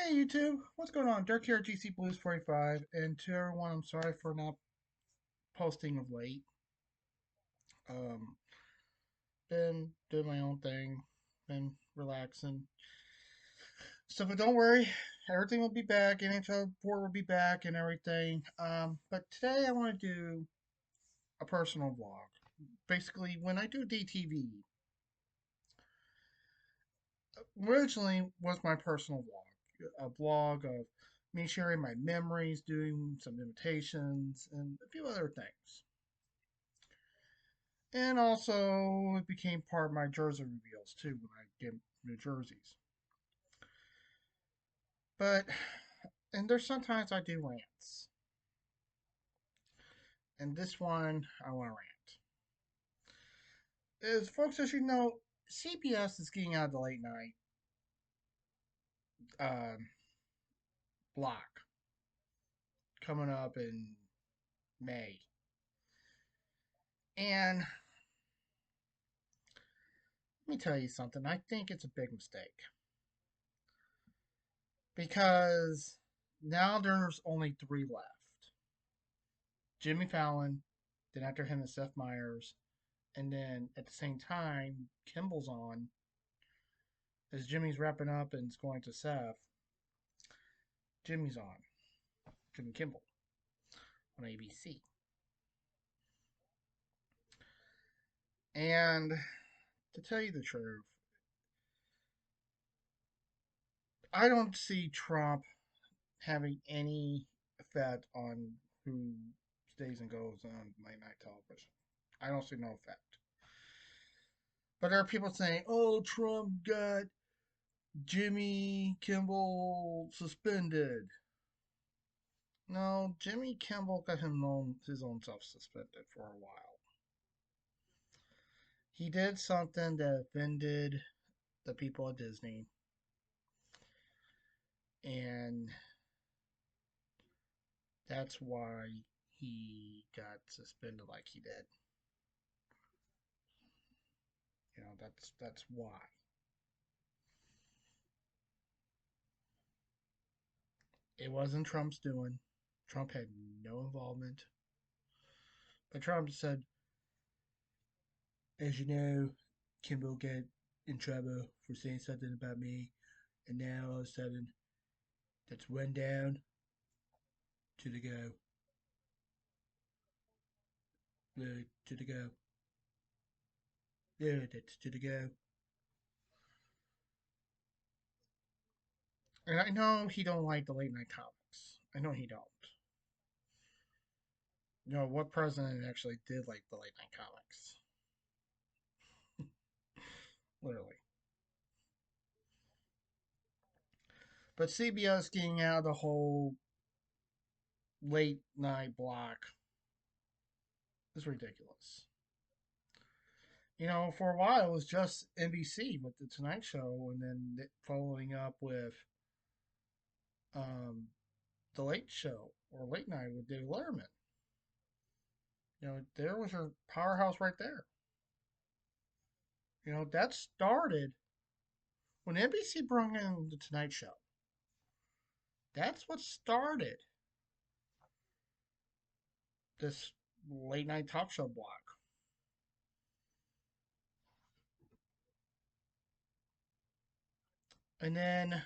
Hey YouTube, what's going on? Dirk here at GC Blues 45, and to everyone, I'm sorry for not posting of late. Um, been doing my own thing, been relaxing. So, but don't worry, everything will be back. NHL 4 will be back and everything. But today I want to do a personal vlog. Basically, when I do DTV, originally was my personal vlog, a vlog of me sharing my memories, doing some imitations, and a few other things. And also, it became part of my jersey reveals too when I get new jerseys. But, and there's sometimes I do rants. And this one, I want to rant. As folks, as you know, CBS is getting out of the late night um, block coming up in May. And let me tell you something, I think it's a big mistake. Because now there's only three left: Jimmy Fallon, then after him is Seth Meyers, and then at the same time, Kimball's on. As Jimmy's wrapping up and is going to Seth, Jimmy's on. Jimmy Kimball on ABC. And to tell you the truth, I don't see Trump having any effect on who stays and goes on late night television. I don't see no effect. But there are people saying, oh, Trump got Jimmy Kimball suspended. No, Jimmy Kimball got his own self suspended for a while. He did something that offended the people at Disney, and that's why he got suspended like he did. That's why. It wasn't Trump's doing. Trump had no involvement. But Trump said, as you know, Kimball got in trouble for saying something about me, and now all of a sudden, that's one down to the go. To the go. Yeah, that's to the go. And I know he don't like the late night comics. I know he don't. What president actually did like the late night comics? Literally. But CBS getting out of the whole late night block is ridiculous. For a while it was just NBC with the Tonight Show, and then following up with um, the Late Show or Late Night with David Letterman. There was your powerhouse right there. That started when NBC brought in the Tonight Show. That's what started this late night talk show block. And then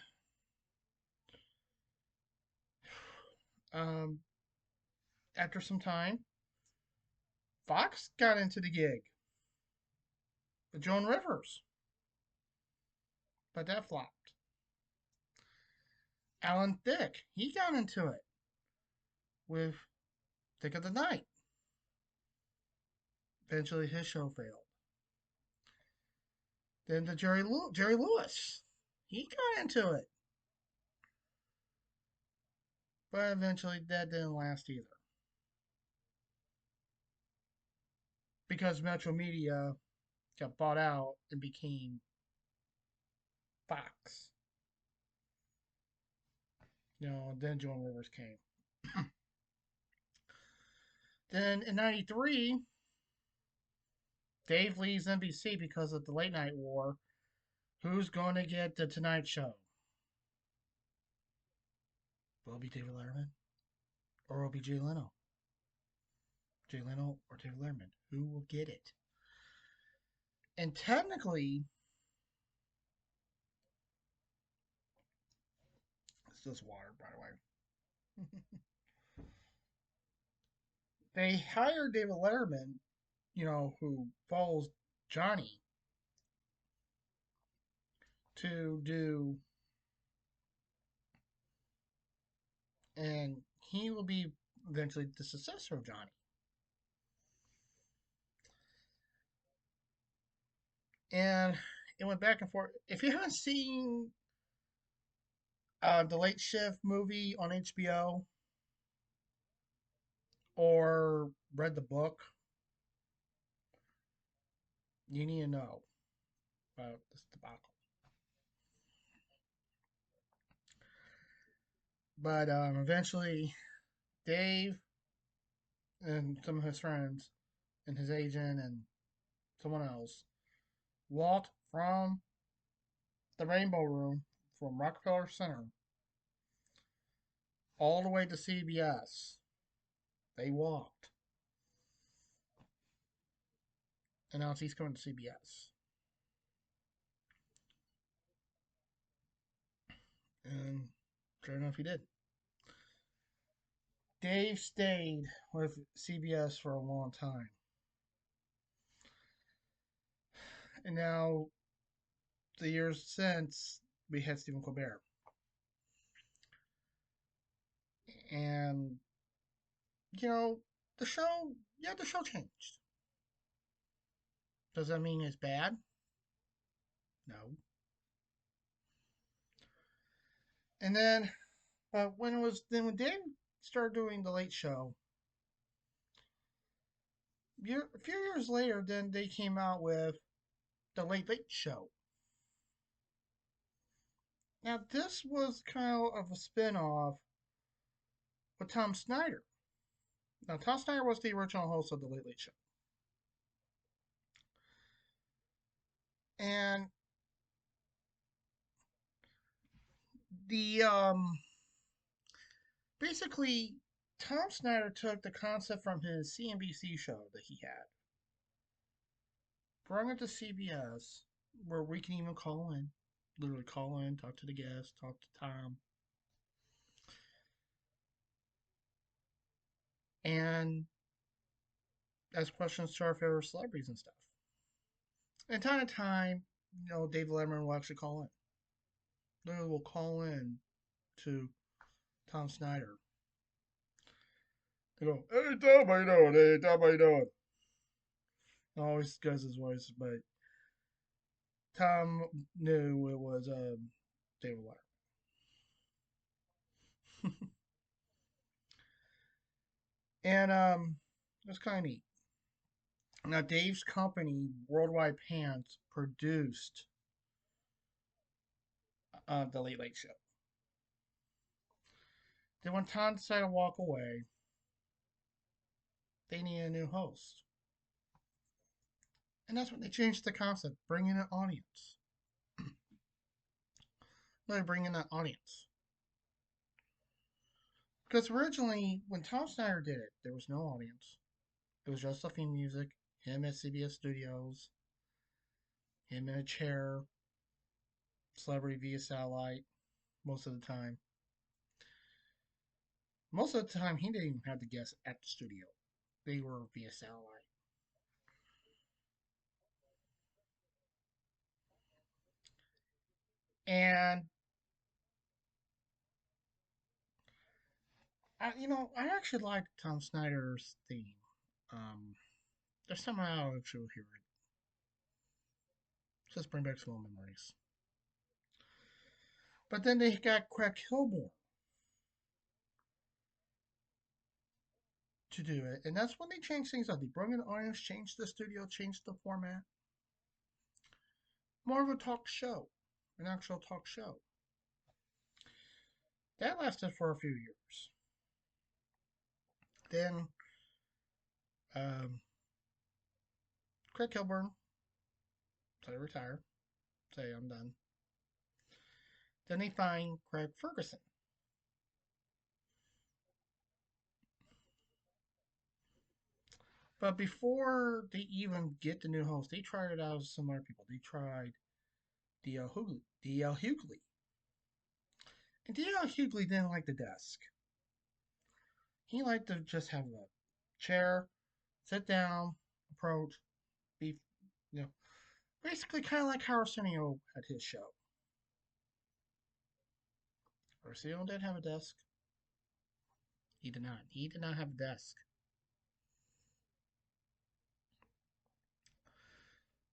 um, after some time, Fox got into the gig with Joan Rivers, but that flopped. Alan Thicke, he got into it with Thick of the Night. Eventually, his show failed. Then the Jerry Lewis, he got into it, but eventually that didn't last either because Metro Media got bought out and became Fox. Then Joan Rivers came. Then in '93, Dave leaves NBC because of the late night war. Who's going to get the Tonight Show? Will it be David Letterman? Or will it be Jay Leno? Jay Leno or David Letterman? Who will get it? And technically, it's just water, by the way. They hired David Letterman, who follows Johnny, to do, and he will be eventually the successor of Johnny. And it went back and forth. If you haven't seen the Late Shift movie on HBO or read the book, you need to know about this debacle. But eventually, Dave and some of his friends and his agent and someone else walked from the Rainbow Room from Rockefeller Center all the way to CBS. They walked. And now he's coming to CBS. And sure enough, he did. Dave stayed with CBS for a long time. And now, the years since, we had Stephen Colbert. And, you know, the show, the show changed. Does that mean it's bad? No. And then, when Dave started doing the Late Show, a few years later, then they came out with the Late Late Show. Now, this was kind of a spin off with Tom Snyder. Now, Tom Snyder was the original host of the Late Late Show. And the basically Tom Snyder took the concept from his CNBC show that he had, brought it to CBS, where we can even call in, literally call in, talk to the guest, talk to Tom, and ask questions to our favorite celebrities and stuff. And time to time, Dave Letterman will actually call in. Literally will call in to Tom Snyder. They go, "Hey Tom, how you doing? Hey Tom, how you doing?" He always does his voice, but Tom knew it was David Letterman. And it was kind of neat. Now, Dave's company, Worldwide Pants, produced the Late Late Show. Then, when Tom decided to walk away, they needed a new host. And that's when they changed the concept, bringing an audience. They bring in an audience. Because originally, when Tom Snyder did it, there was no audience. It was just the theme music, him at CBS Studios, him in a chair, celebrity via satellite, most of the time. Most of the time, he didn't even have the guests at the studio. They were via satellite. And I actually like Tom Snyder's theme. Um, there's somehow I actually hear it. Just bring back some old memories. But then they got Craig Kilborn to do it, and that's when they changed things up. They brought in the audience, changed the studio, changed the format. More of a talk show, an actual talk show. That lasted for a few years. Then um, Craig Kilborn decided to retire, say I'm done. Then they find Craig Ferguson. But before they even get the new host, they tried it out with some other people. They tried DL Hughley. And DL Hughley didn't like the desk. He liked to just have a chair, sit down, approach, be, you know, basically kind of like how Arsenio had his show. Arsenio did have a desk. He did not. He did not have a desk.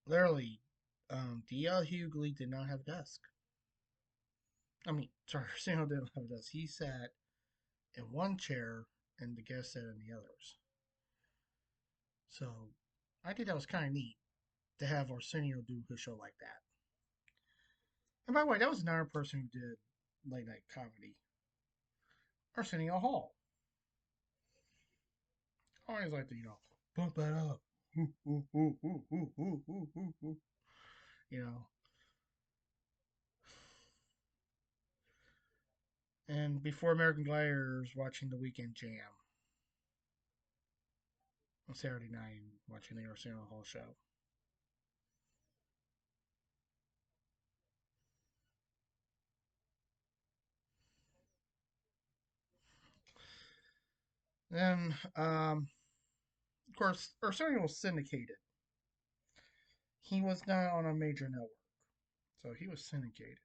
Literally, DL Hughley did not have a desk. I mean, sorry, Arsenio didn't have a desk. He sat in one chair and the guest sat in the others. So I think that was kind of neat to have Arsenio do his show like that. And by the way, that was another person who did late night comedy, Arsenio Hall. I always like to, bump that up. Ooh, ooh, ooh, ooh, ooh, ooh, ooh, ooh, ooh. You know. And before American Gladiators, watching the Weekend Jam on Saturday night, watching the Arsenio Hall show. Then, of course, Arsenio was syndicated. He was not on a major network, so he was syndicated.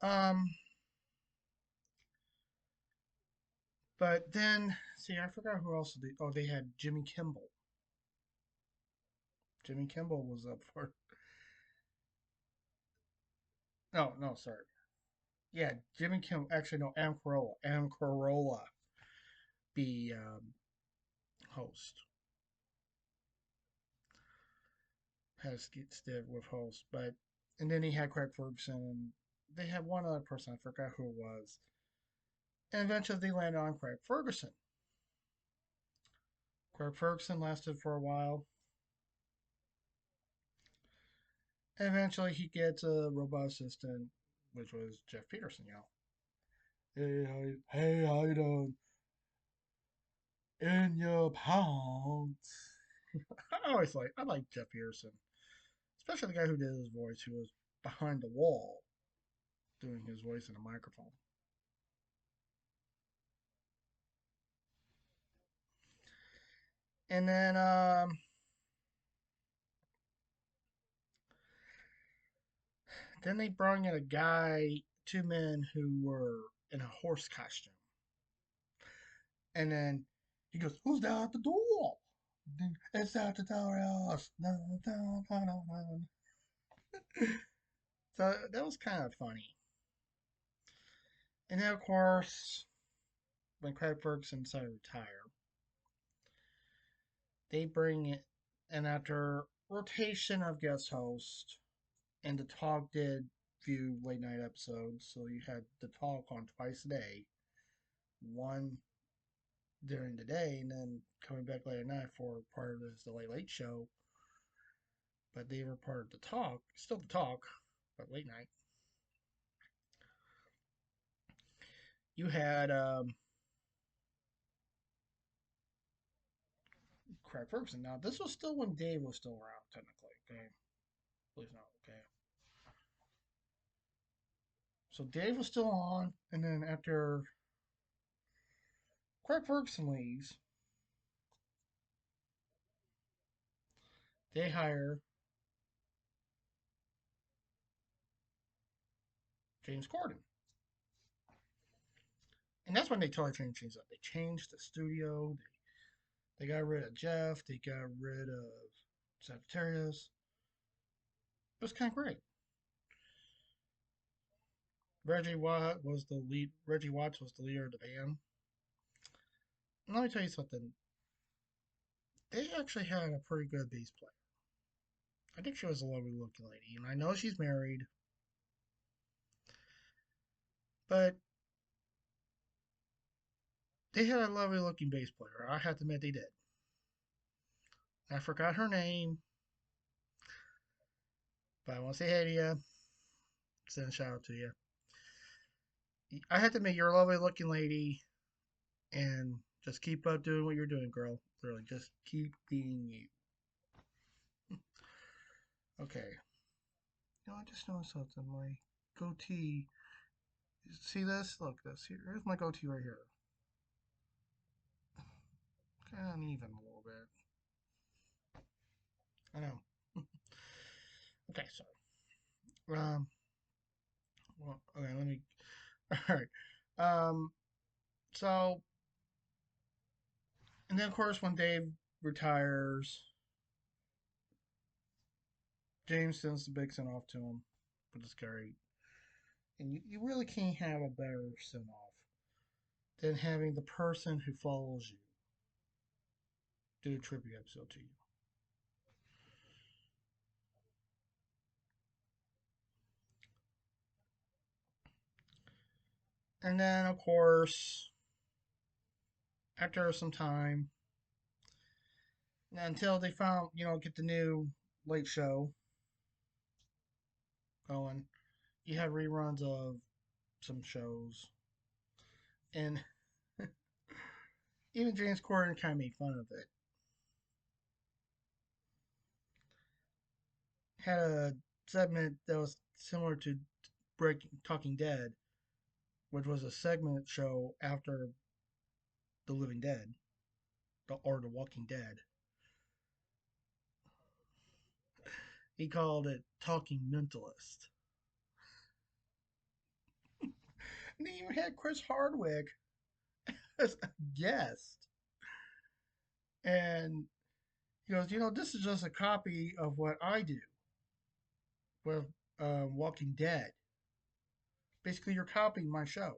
Um, but then, see, I forgot who else they. Oh, they had Jimmy Kimmel. Jimmy Kimmel was up for. No, no, sorry. Yeah, Jimmy Kimmel. Actually, no, Am Carolla. Am Carolla be host. Has instead with host, but and then he had Craig Ferguson. And they had one other person. I forgot who it was. And eventually they landed on Craig Ferguson. Craig Ferguson lasted for a while. And eventually he gets a robot assistant, which was Jeff Peterson, Hey, how you doing? In your pounds. I like Jeff Peterson, especially the guy who did his voice, who was behind the wall doing his voice in a microphone. And then they brought in a guy, two men who were in a horse costume. And then he goes, "Who's down at the door?" It's at the house. No, no, no, no, no. So that was kind of funny. And then, of course, when Craig Ferguson decided to retire, they bring it, and after rotation of guest host, and the talk did few late night episodes, so you had the talk on twice a day, one during the day, and then coming back late at night for part of this the Late Late Show. But they were part of the talk, still the talk, but late night. You had Craig Ferguson. Now this was still when Dave was still around, technically. Okay, please no. Okay, so Dave was still on, and then after Craig Ferguson leaves, they hire James Corden. And that's when they totally changed things up. They changed the studio. They got rid of Jeff. They got rid of Sagittarius. It was kind of great. Reggie Watts was the leader of the band. And let me tell you something. They actually had a pretty good bass player. I think she was a lovely looking lady, and I know she's married. But they had a lovely looking bass player. I have to admit they did. I forgot her name, but I want to say hey to you. Send a shout out to you. I have to admit, you're a lovely looking lady. And just keep doing what you're doing, girl. Literally, just keep being you. Okay. You know, I just noticed something. My goatee. See this? Look, this. Here's my goatee right here. Kind of uneven a little bit. I know. Okay, so well, okay, let me. All right. So, and then of course when Dave retires, James sends the big send off to him, which is great. And you really can't have a better send off than having the person who follows you do a tribute episode to you. And then of course, after some time, until they found, get the new late show going, you have reruns of some shows. And even James Corden kind of made fun of it. Had a segment that was similar to Talking Dead, which was a segment show after The Living Dead, or The Walking Dead. He called it Talking Mentalist. And he even had Chris Hardwick as a guest. And he goes, this is just a copy of what I do with Walking Dead. Basically, you're copying my show.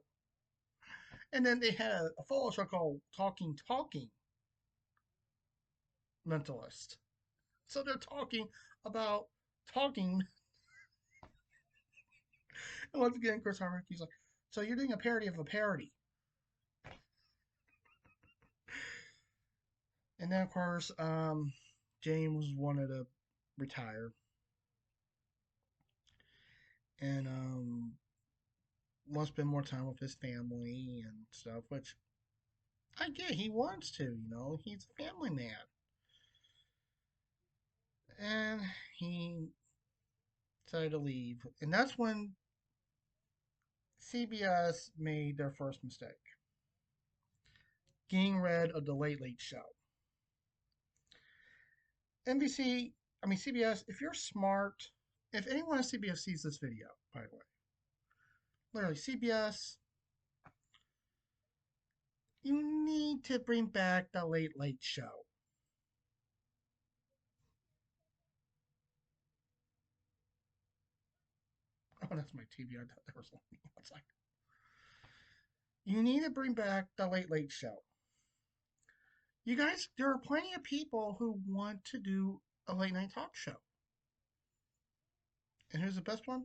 And then they had a follow show called Talking Mentalist. So they're talking about talking. And once again, Chris Hardwick, he's like, so you're doing a parody of a parody. And then, of course, James wanted to retire and want to spend more time with his family and stuff, which I get. He wants to, he's a family man. And he decided to leave. And that's when CBS made their first mistake, getting rid of the Late Late Show. NBC, I mean CBS, if you're smart, if anyone at CBS sees this video, by the way, literally CBS, you need to bring back the Late Late Show. Oh, that's my TV. I thought there was one outside. You need to bring back the Late Late Show. You guys, there are plenty of people who want to do a late night talk show. And who's the best one?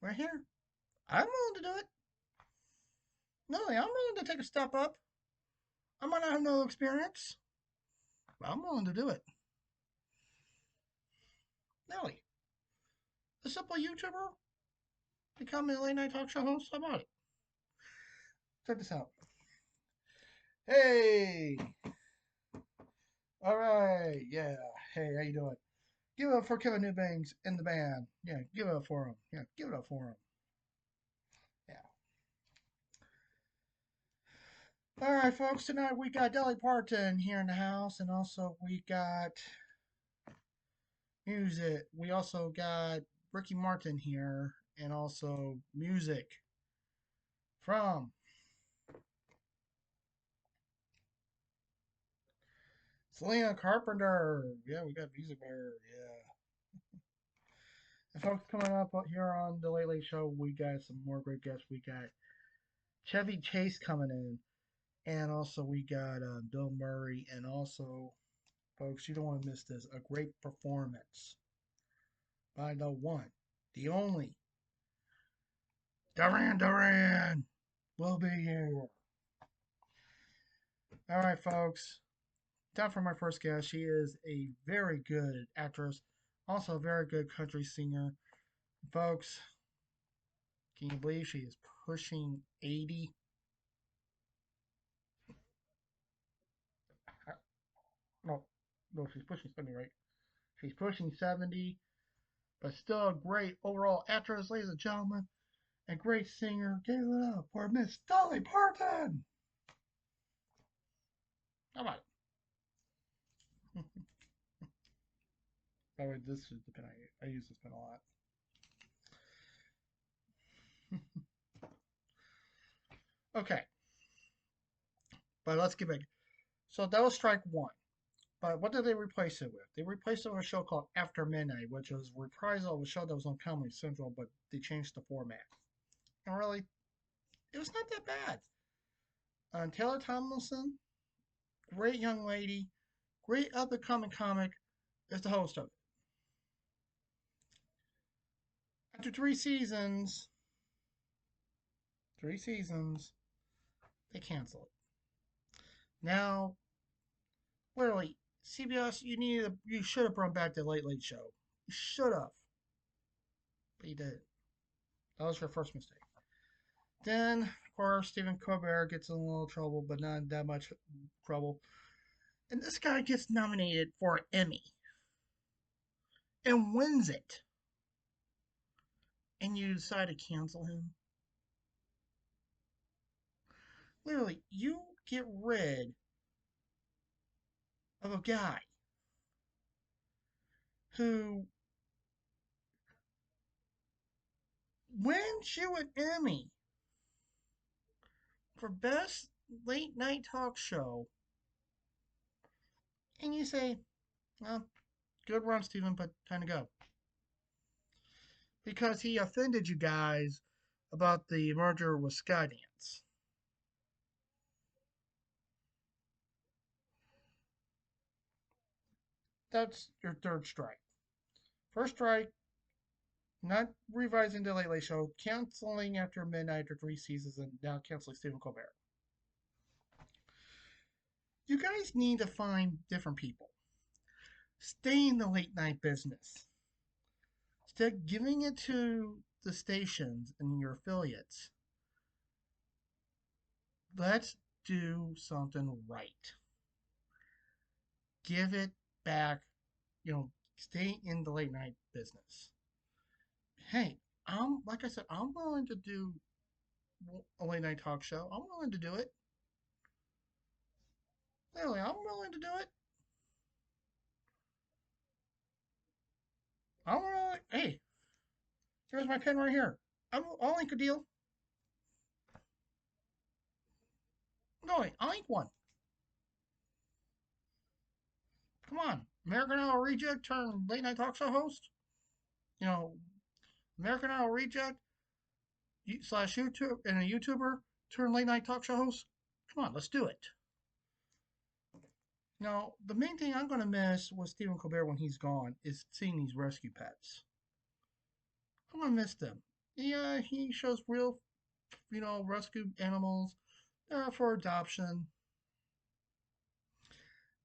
Right here. I'm willing to do it. No, I'm willing to take a step up. I might not have no experience, but I'm willing to do it. Nelly, a simple YouTuber, become a late night talk show host. How about it? Check this out. Hey, all right, yeah. Hey, how you doing? Give it up for Kevin Newbanks in the band. Yeah, give it up for him. Yeah, give it up for him. Yeah. All right, folks. Tonight we got Dolly Parton here in the house, and also we got music. We also got Ricky Martin here, and also music from Selena Carpenter. Yeah, we got music there. Yeah. And folks, coming up here on the Late Late Show, we got some more great guests. We got Chevy Chase coming in, and also we got Bill Murray, and also, folks, you don't want to miss this, a great performance by the one, the only, Duran Duran will be here. All right, folks. Time for my first guest. She is a very good actress, Also a very good country singer. Folks, can you believe she is pushing 80? No, no, she's pushing 70, right? She's pushing 70, but still a great overall actress, ladies and gentlemen, and great singer. Give it up for Miss Dolly Parton! How about it? By the way, this is the pen I use this pen a lot. Okay, but let's get back. So that was strike one. But what did they replace it with? They replaced it with a show called After Midnight, which was a reprisal of a show that was on Comedy Central, but they changed the format. And really, it was not that bad. Taylor Tomlinson, great young lady, great up and coming comic, is the host of it. After three seasons, they cancel it. Now, literally, CBS, you should have brought back the Late Late Show. You should have, but you didn't. That was your first mistake. Then, of course, Stephen Colbert gets in a little trouble, but not that much trouble. And this guy gets nominated for an Emmy and wins it. And you decide to cancel him? Literally, you get rid of a guy who wins you an Emmy for Best Late Night Talk Show. And you say, well, good run, Stephen, but time to go. Because he offended you guys about the merger with Skydance. That's your third strike. First strike, not revising the Late Late Show, canceling After Midnight after three seasons, and now canceling Stephen Colbert. You guys need to find different people. Stay in the late night business. Instead of giving it to the stations and your affiliates, let's do something right. Give it back, stay in the late night business. Hey, like I said, I'm willing to do a late night talk show. I'm willing to do it. Literally, I'm willing to do it. I'm willing. Hey, here's my pen right here. I'll link a deal. No, wait, I'll link one. Come on, American Idol reject turn late night talk show host. You know, American Idol reject slash YouTube and a YouTuber turn late night talk show host. Come on, let's do it. Now, the main thing I'm going to miss with Stephen Colbert when he's gone is seeing these rescue pets. I'm going to miss them. Yeah, he shows real, rescue animals. They're for adoption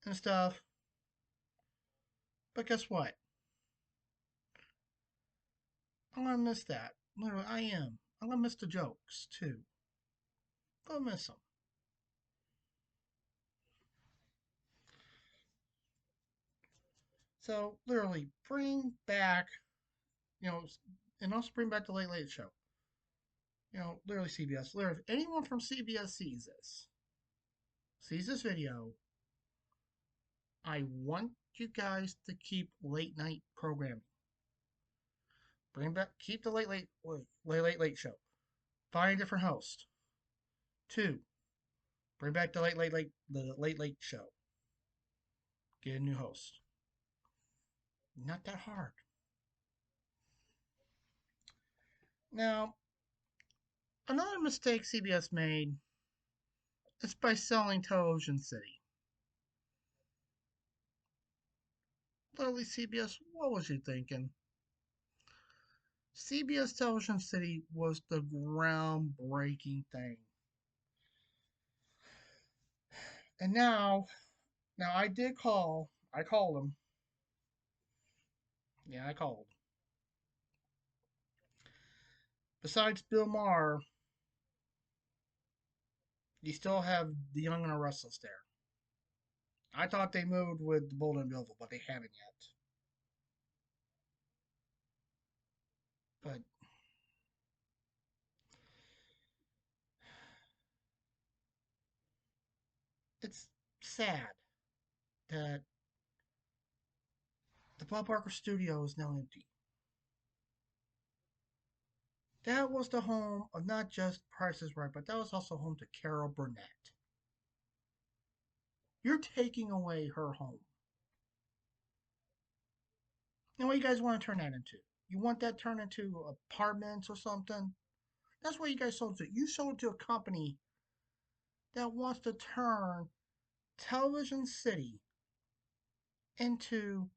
and stuff. But guess what? I'm going to miss that. Literally, I am. I'm going to miss the jokes, too. I'm going to miss them. So, literally, bring back, and also bring back the Late Late Show. Literally CBS. Literally, if anyone from CBS sees this video, I want you guys to keep late night programming. Bring back, keep the late show. Find a different host. Two, bring back the late late show. Get a new host. Not that hard. Now, another mistake CBS made is by selling Television City. Literally, CBS, what was you thinking? CBS Television City was the groundbreaking thing. And now I called him. Yeah, I called. Besides Bill Maher, you still have the Young and the Restless there. I thought they moved with the Bold and Beautiful, but they haven't yet. But it's sad that the Bob Barker studio is now empty. That was the home of not just Price is Right, but that was also home to Carol Burnett. You're taking away her home. And what do you guys want to turn that into? You want that turned into apartments or something? That's what you guys sold it to. You sold it to a company that wants to turn Television City into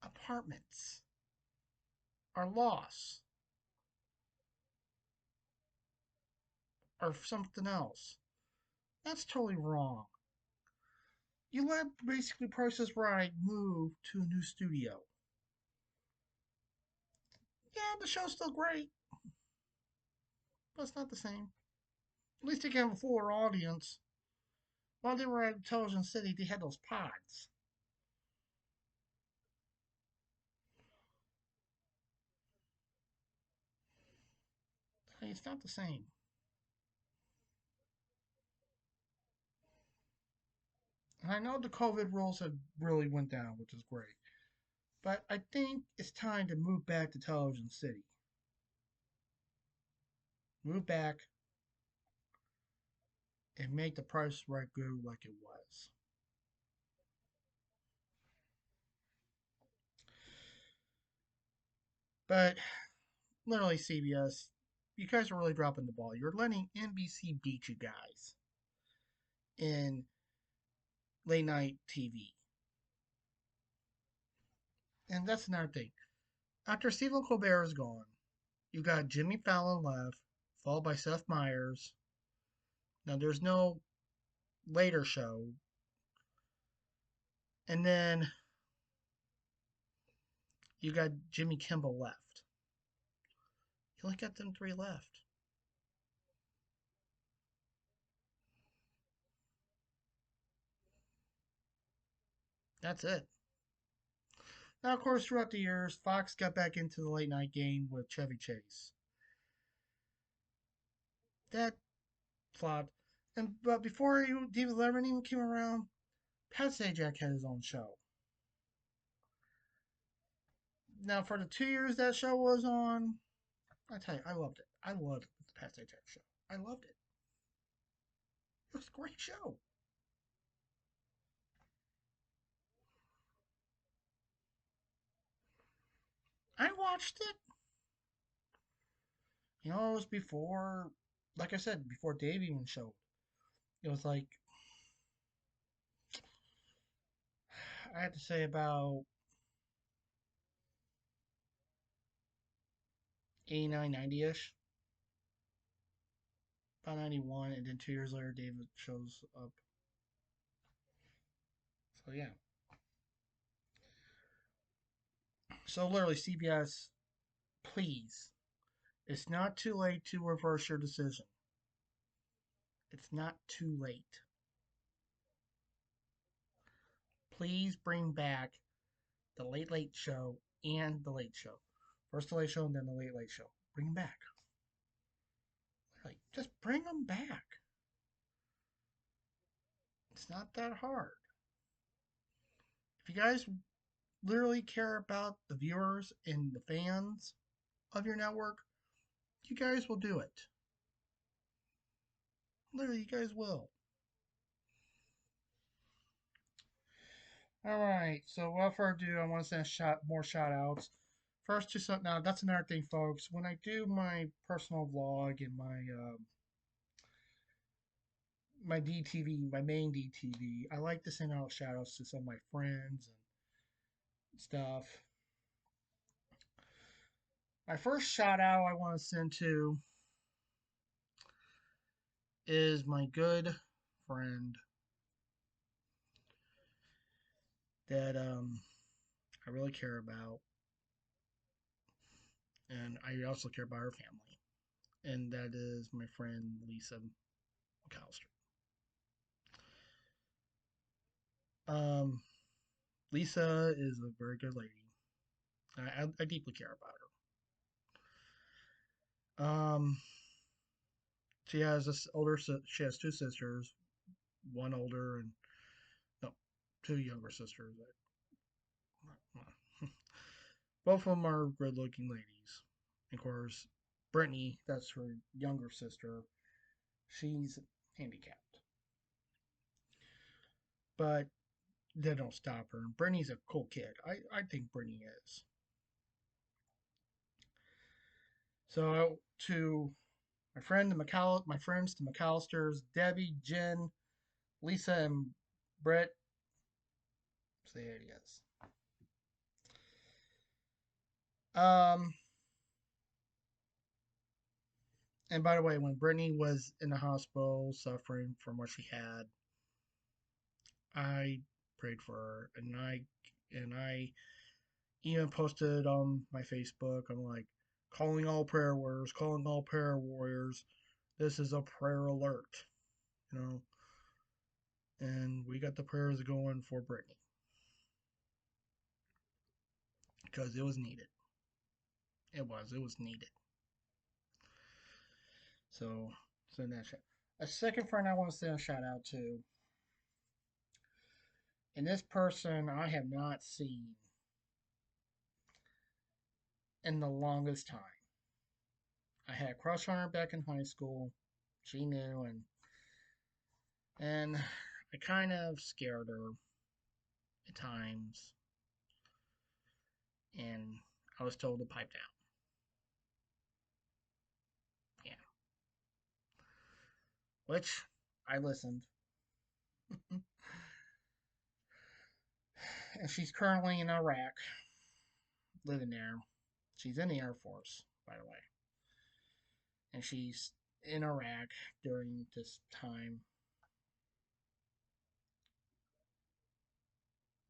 apartments or loss or something else. That's totally wrong. You let basically Price is Right move to a new studio. Yeah, the show's still great, but it's not the same. At least they can have a fuller audience. While they were at Television City, they had those pods. Hey, it's not the same. And I know the COVID rules have really went down, which is great. But I think it's time to move back to Television City. Move back and make the price right go like it was. But literally, CBS, you guys are really dropping the ball. You're letting NBC beat you guys in late night TV. And that's another thing. After Stephen Colbert is gone, you got Jimmy Fallon left, followed by Seth Meyers. Now there's no later show. And then you got Jimmy Kimmel left. You only got them three left. That's it. Now, of course, throughout the years, Fox got back into the late night game with Chevy Chase. That flopped. And but before David Letterman even came around, Pat Sajak had his own show. Now, for the 2 years that show was on, I tell you, I loved it. I loved the Pat Sajak show. I loved it. It was a great show. I watched it. It was before, like I said, before Dave even showed. It was like, I had to say about 89, 90 ish. About 91, and then 2 years later, David shows up. So, yeah. So, literally, CBS, please, it's not too late to reverse your decision. It's not too late. Please bring back the Late Late Show and the Late Show. First the Late Show and then the Late Late Show. Bring them back. Like, just bring them back. It's not that hard. If you guys literally care about the viewers and the fans of your network, you guys will do it. Literally, you guys will. All right. So, without further ado, I want to send more shout outs. First, to some now that's another thing, folks. When I do my personal vlog and my DTV, my main DTV, I like to send out shout outs to some of my friends and stuff. My first shout out I want to send to is my good friend that I really care about. and I also care about her family, and that is my friend Lisa McAllister. Um, Lisa is a very good lady. I deeply care about her. She has this older. She has two sisters, one older and no, two younger sisters. Both of them are good-looking ladies. Of course, Brittany, that's her younger sister. She's handicapped, but they don't stop her. And Brittany's a cool kid. I think Brittany is. So to my friends, the McAllisters, Debbie, Jen, Lisa, and Brett, say it is. Um, and by the way, when Brittany was in the hospital suffering from what she had, I prayed for her, and I even posted on my Facebook. I'm like, calling all prayer warriors. This is a prayer alert, you know. And we got the prayers going for Brittany because it was needed. It was needed. So, send that shout. A second friend I want to send a shout out to, and this person I have not seen in the longest time. I had a crush on her back in high school. She knew, and I kind of scared her at times, and I was told to pipe down. Yeah, which I listened. And she's currently in Iraq, living there. She's in the Air Force, by the way, and she's in Iraq during this time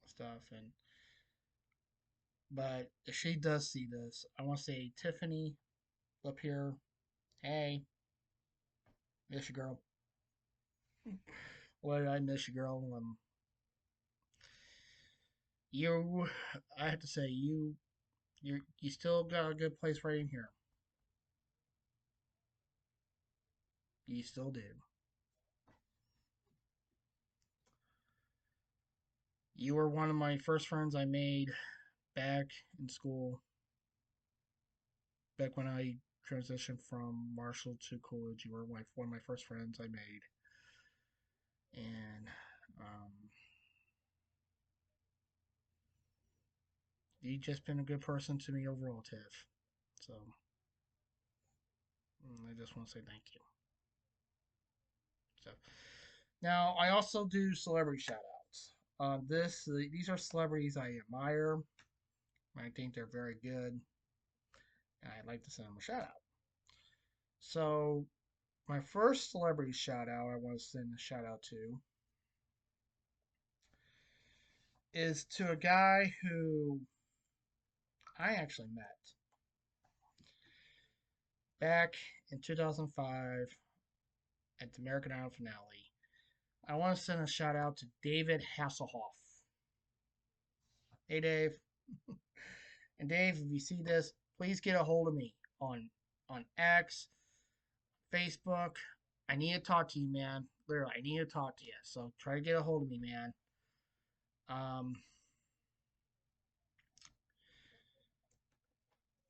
stuff. And but if she does see this, I want to say, Tiffany, up here, hey, miss you, girl. What did I miss you, girl? You, I have to say, you still got a good place right in here. You still do. You were one of my first friends I made back in school, back when I transitioned from Marshall to Coolidge. You were one of my first friends I made, and um, you've just been a good person to me overall, Tiff. So I just want to say thank you. So now I also do celebrity shout outs. These are celebrities I admire. I think they're very good, and I'd like to send them a shout out. So my first celebrity shout out I want to send a shout out to is to a guy who I actually met back in 2005 at the American Idol finale. I want to send a shout out to David Hasselhoff. Hey, Dave. And Dave, if you see this, please get a hold of me on X, Facebook. I need to talk to you, man. Literally, I need to talk to you. So try to get a hold of me, man. Um,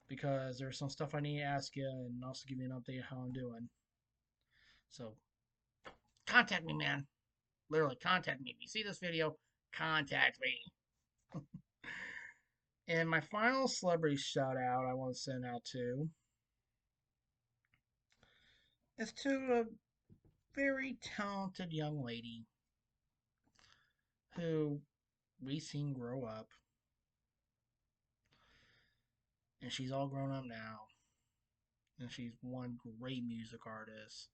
because there's some stuff I need to ask you and also give you an update of how I'm doing. So contact me, man. Literally, contact me. If you see this video, contact me. And my final celebrity shout out I want to send out to is to a very talented young lady who we seen grow up, and she's all grown up now, and she's one great music artist.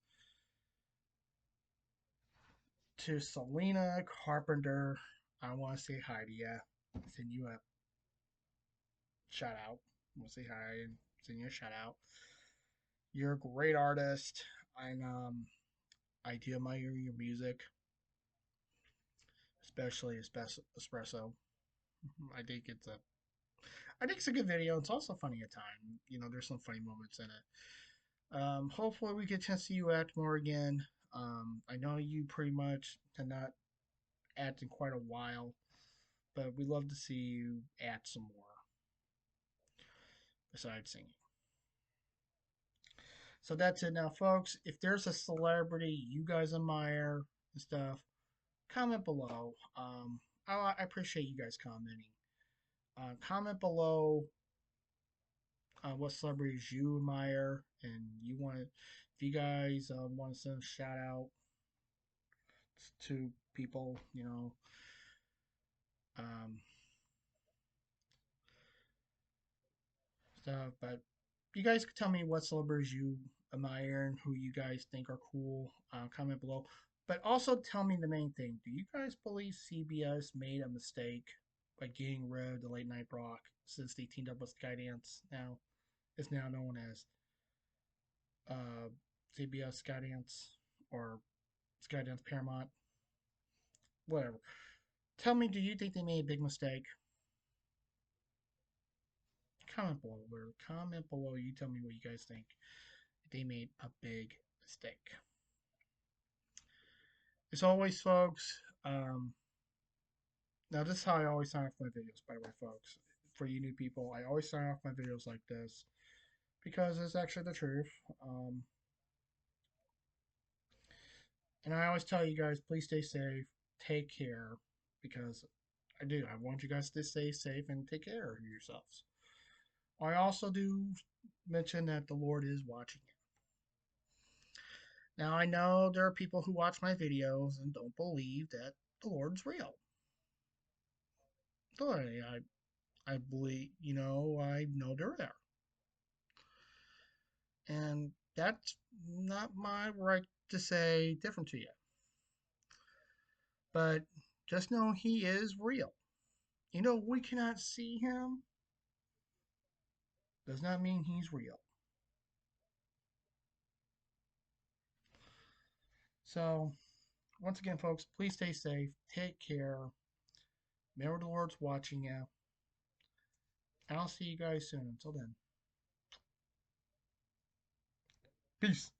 To Sabrina Carpenter, I want to say hi to you. Send you a shout out. I want to say hi and send you a shout out. You're a great artist, and I do admire your music, especially espresso. I think it's a good video. It's also funny at times. There's some funny moments in it. Hopefully we get a chance to see you act more again. I know you pretty much have not act in quite a while, but we love to see you act some more besides singing. So that's it now, folks. If there's a celebrity you guys admire and stuff, comment below. I appreciate you guys commenting. Comment below what celebrities you admire and you want to. If you guys want to send a shout out to people, um, stuff. But you guys can tell me what celebrities you admire and who you guys think are cool. Comment below. But also tell me the main thing. Do you guys believe CBS made a mistake by getting rid of the late night Brock since they teamed up with Skydance? Now is now known as uh, CBS Skydance or Skydance Paramount, whatever. Tell me, do you think they made a big mistake? Comment below. Comment below. You tell me what you guys think. They made a big mistake. As always, folks. Now this is how I always sign off my videos. By the way, folks, for you new people, I always sign off my videos like this because it's actually the truth. Um, and I always tell you guys, please stay safe, take care, because I do. I want you guys to stay safe and take care of yourselves. I also do mention that the Lord is watching you. Now, I know there are people who watch my videos and don't believe that the Lord's real. So I believe, I know they're there. And that's not my right to say different to you. But just know He is real. We cannot see Him, does not mean He's real. So, once again, folks, please stay safe, take care. Remember the Lord's watching you. And I'll see you guys soon. Until then, peace.